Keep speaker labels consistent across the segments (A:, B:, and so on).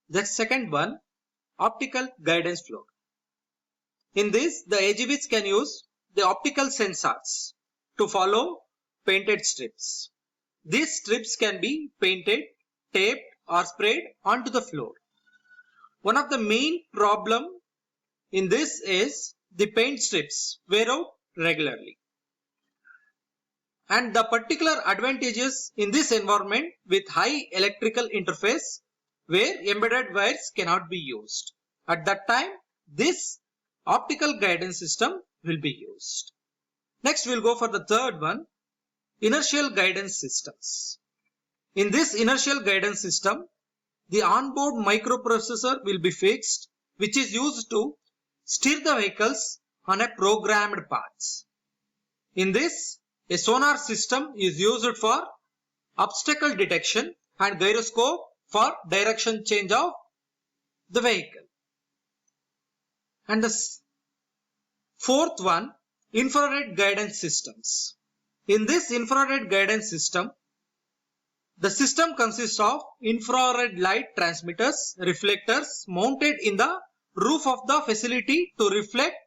A: The second one, optical guidance floor. In this, the AGVs can use the optical sensors to follow painted strips. These strips can be painted, taped or sprayed onto the floor. One of the main problem in this is the paint strips wear out regularly. And the particular advantages in this environment with high electrical interface where embedded wires cannot be used. At that time, this optical guidance system will be used. Next, we'll go for the third one, inertial guidance systems. In this inertial guidance system, the onboard microprocessor will be fixed, which is used to steer the vehicles on a programmed path. In this, a sonar system is used for obstacle detection and gyroscope for direction change of the vehicle. And the fourth one, infrared guidance systems. In this infrared guidance system, the system consists of infrared light transmitters, reflectors mounted in the roof of the facility to reflect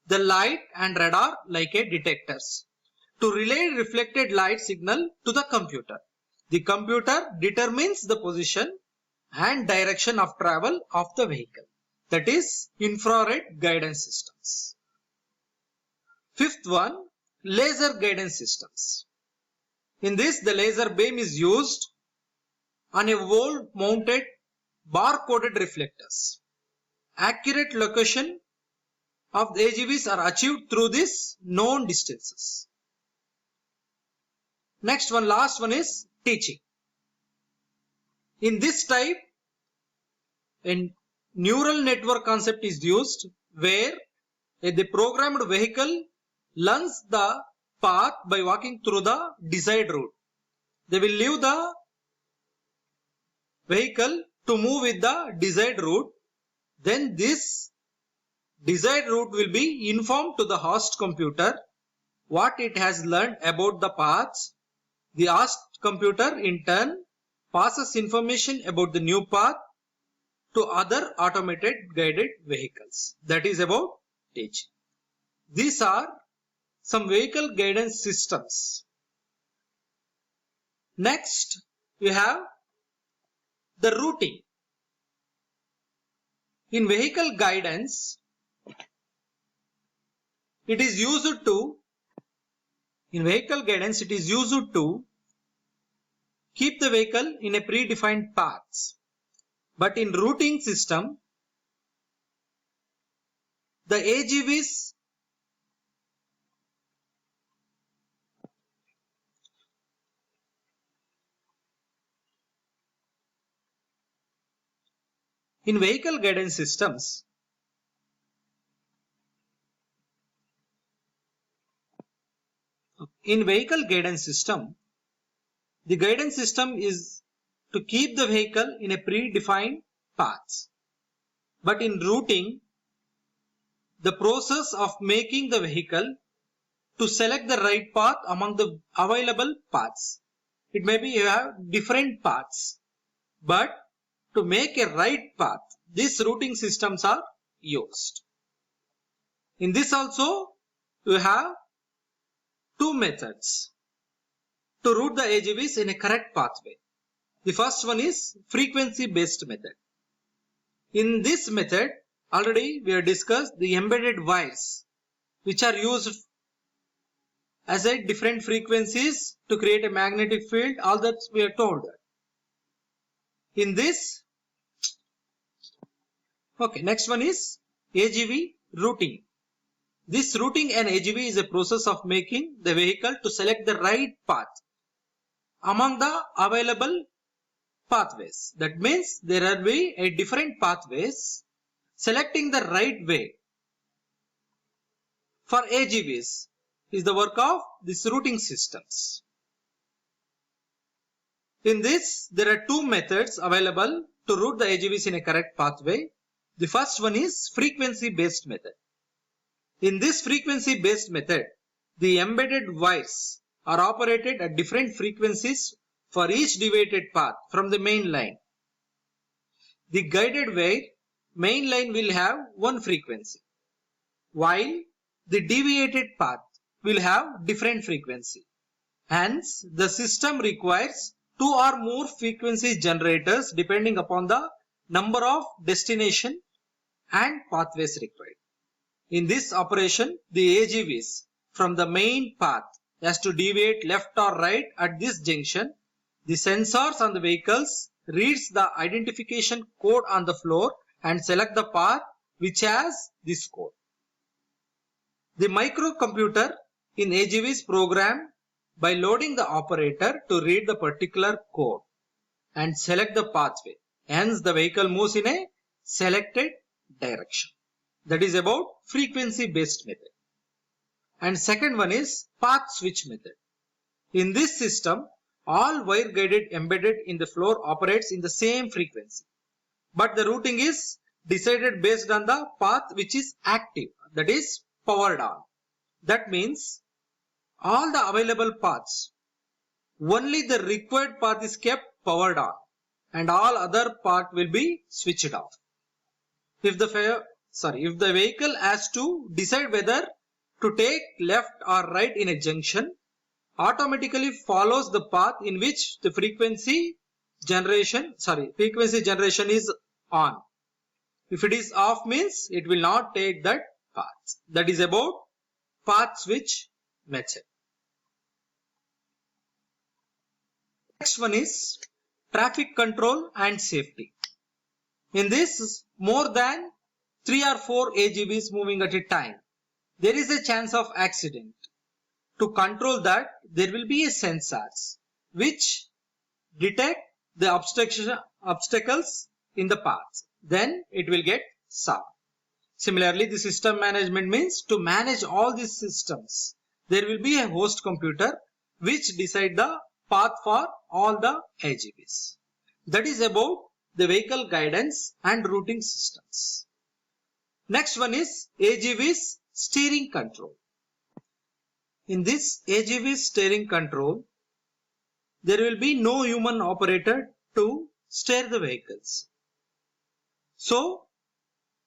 A: the light and radar like a detectors to relay reflected light signal to the computer. The computer determines the position and direction of travel of the vehicle. That is infrared guidance systems. Fifth one, laser guidance systems. In this, the laser beam is used on a wall mounted bar-coded reflectors. Accurate location of the AGVs are achieved through these known distances. Next one, last one is teaching. In this type, a neural network concept is used where the programmed vehicle learns the path by walking through the desired route. They will leave the vehicle to move with the desired route. Then this desired route will be informed to the host computer what it has learned about the paths. The host computer in turn passes information about the new path to other automated guided vehicles. That is about teaching. These are some vehicle guidance systems. Next, we have the routing. In vehicle guidance, it is used to keep the vehicle in a predefined path. But in routing system, the AGVs in vehicle guidance systems, the guidance system is to keep the vehicle in a predefined path. But in routing, the process of making the vehicle to select the right path among the available paths. It may be you have different paths, but to make a right path, these routing systems are used. In this also, you have two methods to route the AGVs in a correct pathway. The first one is frequency based method. In this method, already we have discussed the embedded wires which are used as a different frequencies to create a magnetic field. All that we are told. In this, next one is AGV routing. This routing an AGV is a process of making the vehicle to select the right path among the available pathways. That means there will be a different pathways. Selecting the right way for AGVs is the work of these routing systems. In this, there are two methods available to route the AGVs in a correct pathway. The first one is frequency based method. In this frequency based method, the embedded wires are operated at different frequencies for each deviated path from the main line. the guided wire main line will have one frequency, while the deviated path will have different frequency. Hence, the system requires two or more frequency generators depending upon the number of destination and pathways required. In this operation, the AGVs from the main path has to deviate left or right at this junction. The sensors on the vehicles reads the identification code on the floor and select the path which has this code. The microcomputer in AGV is programmed by loading the operator to read the particular code and select the pathway. Hence, the vehicle moves in a selected direction. That is about frequency based method. And second one is path switch method. In this system, all wire guided embedded in the floor operates in the same frequency, but the routing is decided based on the path which is active, that is powered on. That means all the available paths, only the required path is kept powered on and all other path will be switched off. If the vehicle has to decide whether to take left or right in a junction, automatically follows the path in which the frequency generation is on. If it is off means it will not take that path. That is about path switch method. Next one is traffic control and safety. In this, more than 3 or 4 AGVs moving at a time, there is a chance of accident. To control that, there will be a sensors which detect the obstacles in the path. Then it will get solved. Similarly, the system management means to manage all these systems, there will be a host computer which decide the path for all the AGVs. That is about the vehicle guidance and routing systems. Next one is AGV's steering control. In this AGV steering control, there will be no human operator to steer the vehicles. So,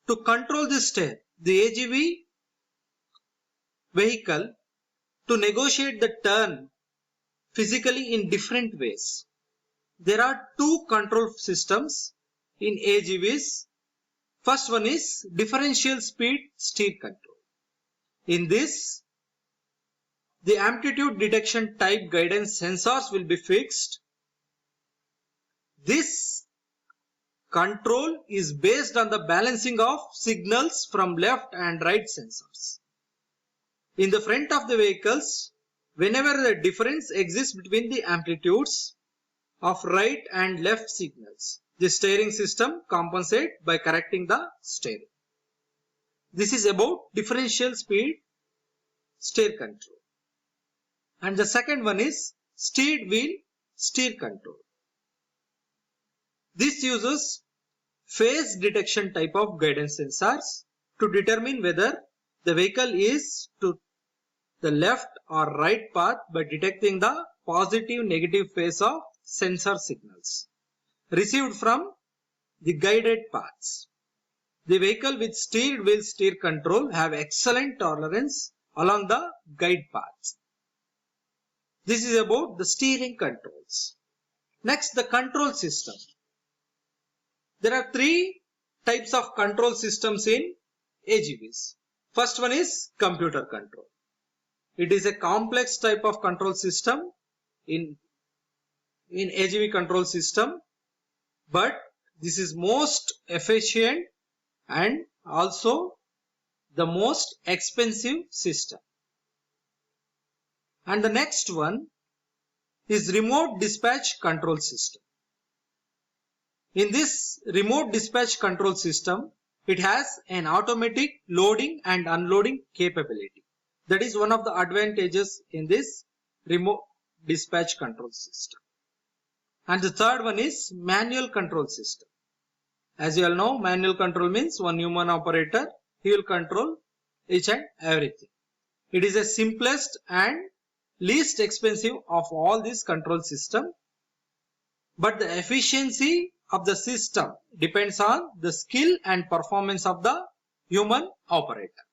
A: to control the steer, the AGV vehicle to negotiate the turn physically in different ways. There are two control systems in AGVs. First one is differential speed steer control. In this, the amplitude detection type guidance sensors will be fixed. This control is based on the balancing of signals from left and right sensors. In the front of the vehicles, whenever the difference exists between the amplitudes of right and left signals, the steering system compensates by correcting the steering. This is about differential speed steer control. And the second one is steered wheel steer control. This uses phase detection type of guidance sensors to determine whether the vehicle is to the left or right path by detecting the positive negative phase of sensor signals received from the guided paths. The vehicle with steered wheel steer control have excellent tolerance along the guide paths. This is about the steering controls. Next, the control system. There are three types of control systems in AGVs. First one is computer control. It is a complex type of control system in AGV control system, but this is most efficient and also the most expensive system. And the next one is remote dispatch control system. In this remote dispatch control system, it has an automatic loading and unloading capability. That is one of the advantages in this remote dispatch control system. And the third one is manual control system. As you all know, manual control means one human operator, he will control each and everything. It is the simplest and least expensive of all these control system, but the efficiency of the system depends on the skill and performance of the human operator.